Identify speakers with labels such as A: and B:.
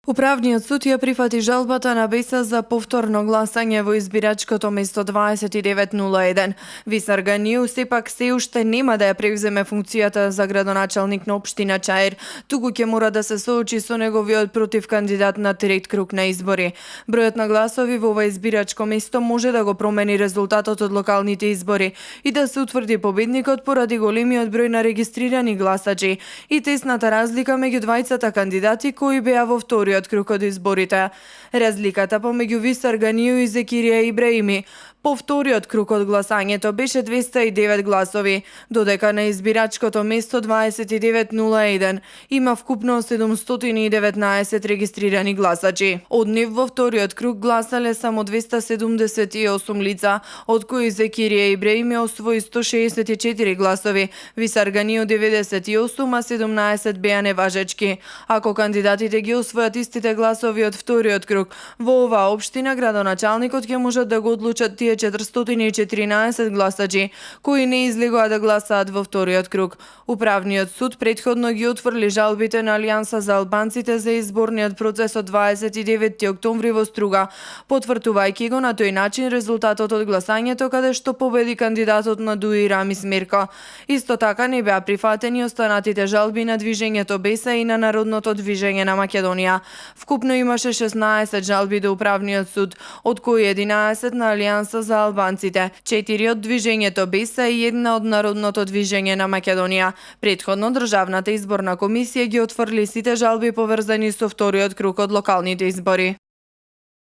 A: Управниот суд ја прифати жалбата на БЕСА за повторно гласање во избирачкото место 2901. Висар Ганију сепак се уште нема да ја превземе функцијата за градоначалник на општина Чаир, туку ќе мора да се соочи со неговиот против кандидат на трет круг на избори. Бројот на гласови во ова избирачко место може да го промени резултатот од локалните избори и да се утврди победникот поради големиот број на регистрирани гласачи и тесната разлика меѓу двајцата кандидати кои беа во вториот круг од изборите. Разликата помеѓу Висар Ганију и Зекирија Ибраими по вториот круг од гласањето беше 209 гласови, додека на избирачкото место 2901 има вкупно 719 регистрирани гласачи. Од нив во вториот круг гласале само 278 лица, од кои Зекирија Ибраими освои 164 гласови, Висар Ганију 98, а 17 беа неважечки. Ако кандидатите ги освојат истите гласови од вториот круг, во оваа општина градоначалникот ќе можат да го одлучат тие 414 гласачи кои не излегоа да гласаат во вториот круг. Управниот суд претходно ги отфрли жалбите на Алијанса за албанците за изборниот процес од 29 октомври во Струга, потврдувајќи го на тој начин резултатот од гласањето каде што победи кандидатот на Дуи Рамис Мерко. Исто така не беа прифатени останатите жалби на движењето БЕСА и на Народното движење на Македонија. Вкупно имаше 16 жалби до управниот суд, од кои 11 на Алијанса за албанците, 4 од движењето БЕСА и 1 од Народното движење на Македонија. Претходно Државната изборна комисија ги отфрли сите жалби поврзани со вториот круг од локалните избори.